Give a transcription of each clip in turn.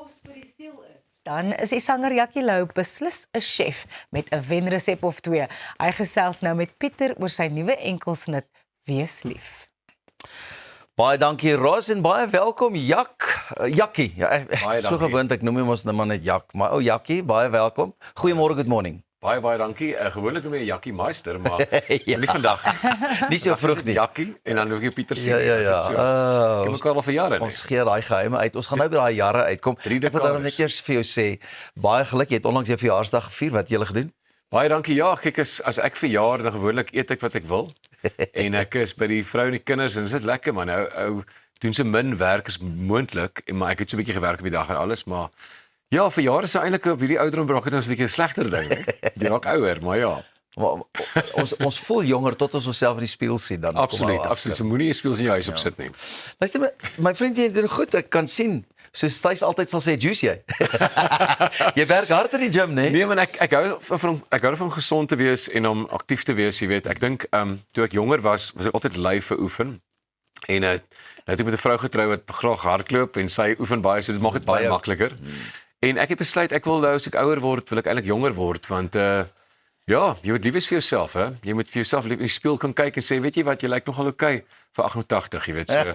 kos vir die siel is, dan is die sanger Jackie Lou beslis 'n chef met 'n wenresep of twee. Hy gesels nou met Pieter oor sy nuwe enkelsnit Wees Lief. Baie dankie Ros en baie welkom Jackie. Ja, so gewoond ek noem hom ons nou maar net Jak, maar ou Jackie, baie welkom. Goeiemôre, good morning. Baie dankie. Gewoonlik noem jy Jackie Meister, maar nie vandag. Nie so vroeg nie. Jackie en dan nog jy Pieter sien. Ja. Ek mekaar al vir jare. Ons gee daai geheime uit. Ons gaan nou by daai jare uitkom. Ek wil dan net eers vir jou sê, baie geluk, jy het onlangs jou verjaarsdag gevier. Wat het jy gedoen? Baie dankie. Ja, kyk as ek verjaar, dan gewoonlik eet ek wat ek wil. En ek is by die vrou en die kinders en dit is lekker man. Nou doen so min werk as moontlik, maar ek het so 'n bietjie gewerk op die dag en alles, maar ja, verjaar is eintlik op hierdie ouderdom braak dit ons 'n bietjie 'n slegter ding, hè. Jy raak ouer, maar ja. Ons voel jonger tot ons onsself in die spieël sien dan. Absoluut. So moenie 'n spieël in jou huis opsit nie. Luister, my vriend, jy doen goed. Ek kan sien. So Stys altyd sal sê, "Juice jy." Jy werk hard in die gym, né? Nee, man, ek hou van gesond te wees en om aktief te wees, jy weet. Ek dink toe ek jonger was ek altyd lui vir oefen. En nou het ek met 'n vrou getrou wat graag hardloop en sy oefen baie, so dit maak dit baie makliker. En ek het besluit ek wil nou as ek ouer word, wil ek eintlik jonger word want ja, jy moet lief wees vir jouself, hè. Jy moet vir jouself lief in die spieël kan kyk en sê, weet jy wat, jy lyk nogal okay vir 88, jy weet so.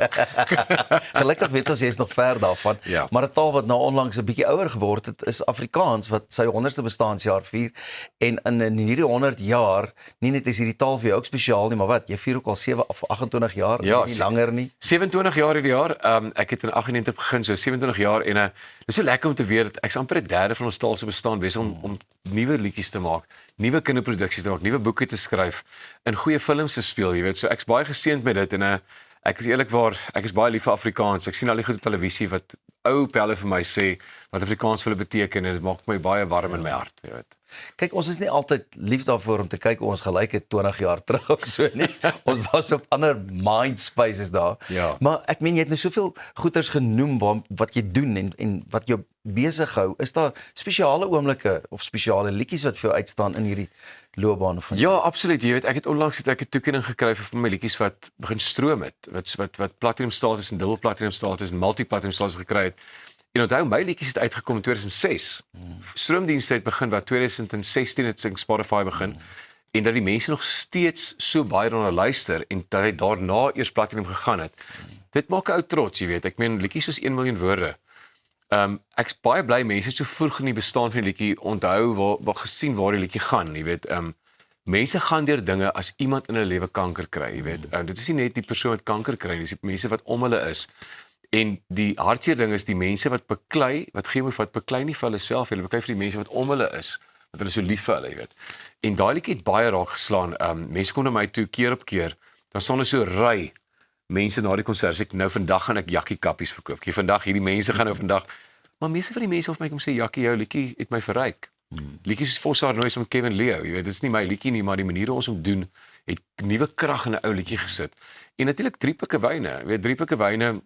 Gelukkig weet ons jy is nog ver daarvan. Ja. Maar 'n taal wat nou onlangs 'n bietjie ouer geword het, is Afrikaans wat sy 100ste bestaanjaar vier. En in hierdie 100 jaar, nie net is hierdie taal vir jou ook spesiaal nie, maar wat, jy vier ook al 7 of 28 jaar, ja, nie langer nie. 27 jaar hierdie jaar. Ek het in 98 begin, so 27 jaar en dit is so lekker om te weet dat ek's amper 'n derde van ons taal se bestaan besig om nuwe liedjies te maak, nuwe kinderproduksies te maak, nuwe boeke te skryf, in goeie films te speel, jy weet. So ek's baie geseënd met dit en ek is eerlikwaar, ek is baie lief vir Afrikaans. Ek sien al die goed op televisie wat ou pelle vir my sê wat Afrikaans vir hulle beteken en dit maak my baie warm in my hart, jy weet. Kyk, ons is nie altyd lief daarvoor om te kyk hoe ons gelyk het 20 jaar terug of so nie. Ons was op ander mind spaces daar. Ja. Maar ek meen jy het nou soveel goeters genoem wat jy doen en wat jou besig hou. Is daar spesiale oomblikke of spesiale liedjies wat vir jou uitstaan in hierdie loopbaan van Ja, absoluut. Jy weet, ek het onlangs 'n toekenning gekry vir my liedjies wat begin stroom het, wat platinum status en dubbel platinum status en multi-platinum status gekry het. En onthou, my liedjies het uitgekom in 2006. Stroomdienste het begin wat 2016 het Spotify begin. En dat die mense nog steeds so baie daarna luister en dat hy daarna eers platinum gegaan het. Dit maak 'n ou trots, jy weet. Ek meen liedjies soos 1 miljoen woorde. Ek's baie bly mense het so vroeg in die bestaan van die liedjie onthou waar gesien waar die liedjie gaan, jy weet. Mense gaan deur dinge as iemand in hulle lewe kanker kry, jy weet. Dit is nie net die persoon wat kanker kry nie, dis die mense wat om hulle is. En die hartseer ding is die mense wat beklei, wat beklei nie vir hulle self, hulle beklei vir die mense wat om hulle is, wat hulle so lief vir hulle, jy weet. En daai liedjie het baie raak geslaan. Mense kom na my toe keer op keer, dan staan so ry mense na die konsert sê ek nou vandag gaan ek Jackie kappies verkoop. Vandag hierdie mense gaan nou vandag, maar meeste van die mense of my kom sê Jackie, jou liedjie het my verryk. Liedjies soos Fossar Noise van Kevin Leo, jy weet, dit is nie my liedjie nie, maar die manier hoe ons hom doen het nuwe krag in 'n ou liedjie gesit. En natuurlik 3 pikke wyne, jy weet 3 pikke wyne.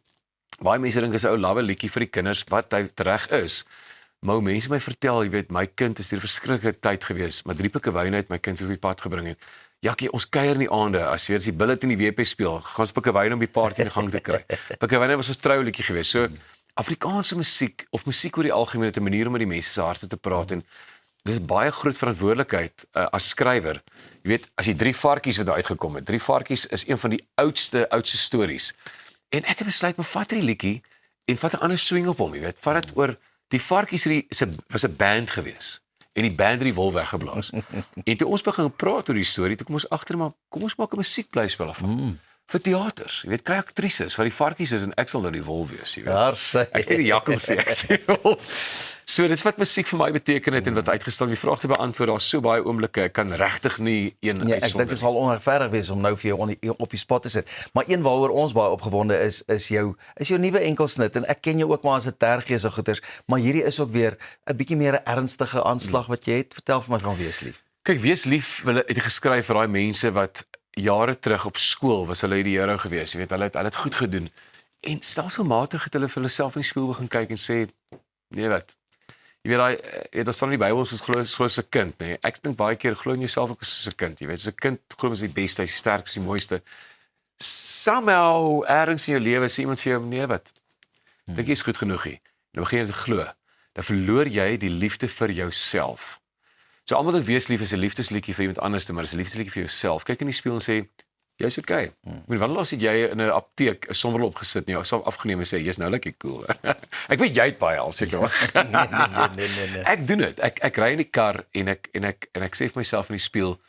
Baie mense dink is 'n ou lawwe liedjie vir die kinders wat hy reg is. Maar mense my vertel, jy weet, my kind is hier 'n verskriklike tyd gewees, maar 3 pikke wyne het my kind vir op die pad gebring en Jackie, ons kuier in die aande as weer as die Bullet in die WP speel, gaan ons pikke wyne om die party in die gang te kry. Pikke wyne was ons trouliedjie gewees. So Afrikaanse musiek of musiek oor die algemeen het 'n manier om met die mense se harte te praat en dit is baie groot verantwoordelikheid as skrywer. Jy weet, as die 3 varkies wat daar uitgekom het. 3 varkies is een van die oudste stories. En ek het besluit, maar vat hierdie liedjie en vat 'n ander swing op hom, jy weet. Vat dit oor die varkies was 'n band gewees. En die band het die wol weggeblaas. En toe ons begin praat oor die storie, toe kom ons agter maar kom ons maak 'n musiekblyspel af. Vir teaters, jy weet, kry aktrises wat die varkies is en ek sal nou die wol wees, jy weet. Daar sê Ek sê die jakkals sê ek sê die wol. So dit is wat musiek vir my beteken het en wat uitgestaan die vraag te beantwoord. Daar's so baie oomblikke, ek kan regtig nie een nee, ek dink dit sal onregverdig wees om nou vir jou op die spot te sit. Maar een waaroor ons baie opgewonde is jou nuwe enkelsnit en ek ken jou ook maar as 'n tergees of goeters, maar hierdie is ook weer 'n bietjie meer 'n ernstige aanslag wat jy het. Vertel vir my van Wees Lief. Kyk, Wees Lief, hulle het geskryf vir daai mense wat jare terug op skool was hulle die hero gewees, jy weet, hulle het goed gedoen. En stelselmatig het hulle vir hulle self in die spieël begin kyk en sê, nee wat, jy weet, daar staan in die Bybel soos glo as 'n kind, nee. Ek dink baie keer glo in jouself ook as 'n kind, jy weet, as 'n kind glo is die beste, hy's die sterkste, die mooiste. Somehow, ergens in jou lewe sê iemand vir jou, nee wat, dink jy is goed genoeg hier. dan begin jy te glo, dan verloor jy die liefde vir jouself. So almal wat wees lief is 'n liefdesliedjie vir iemand anders, maar dis 'n liefdesliedjie vir jouself. Kyk in die spieël en sê, jy's okay. Ek bedoel, wanneer laas het jy in 'n apteek 'n sonbril opgesit en jouself afgeneem en sê, jy's nou lekker cool. Ek weet jy het baie al seker. Nee. Ek doen dit. Ek ry in die kar en ek sê vir myself in die spieël,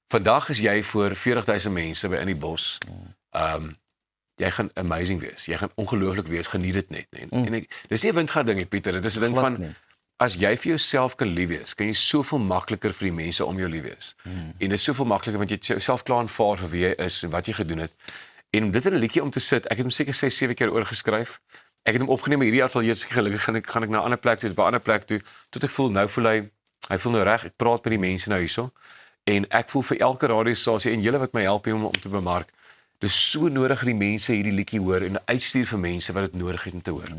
vandag is jy voor 40,000 mense by in die bos. Jy gaan amazing wees. Jy gaan ongelooflik wees. Geniet dit net, nee. En dis nie 'n windgat ding nie, Pieter. Dit is 'n ding Glad van nie. as jy vir jouself kan lief wees, kan jy soveel makliker vir die mense om jou lief wees. En dit is soveel makliker want jy het jouself klaar aanvaar vir wie jy is en wat jy gedoen het. En om dit in 'n liedjie om te sit, ek het hom seker 6, 7 keer oorgeskryf. Ek het hom opgeneem by hierdie ateljee, seker gelukkig gaan ek na 'n ander plek toe, by 'n ander plek toe, tot ek voel nou voel hy voel nou reg. Ek praat met die mense nou hierso. En ek voel vir elke radiostasie en julle wat my help hier om te bemark. Dis so nodig dat die mense hierdie liedjie hoor en uitstuur vir mense wat dit nodig het om te hoor.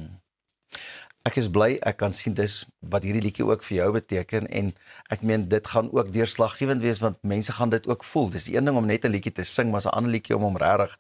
Ek is bly ek kan sien dis wat hierdie liedjie ook vir jou beteken en ek meen dit gaan ook deurslaggewend wees want mense gaan dit ook voel. Dis die een ding om net 'n liedjie te sing, maar 'n ander liedjie om hom regtig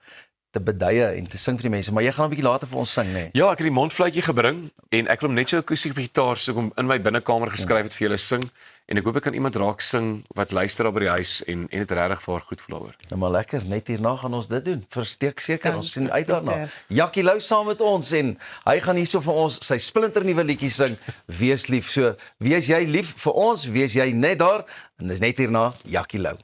te beduie en te sing vir die mense. Maar jy gaan 'n bietjie later vir ons sing, nê? Nee? Ja, ek het die mondfluitjie gebring en ek wil hom net so akoestiek op die gitaar so ek hom in my binnekamer geskryf het vir julle sing en ek hoop ek kan iemand raak sing wat luister daar by die huis en dit regtig vir haar goed voel daaroor. Nou maar lekker, net hierna gaan ons dit doen. Versteek seker, ons sien uit daarna. Lekker. Jackie Lou saam met ons en hy gaan hierso vir ons sy splinter nuwe liedjie sing, Wees lief. So, wees jy lief vir ons, wees jy net daar en dis net hierna Jackie Lou.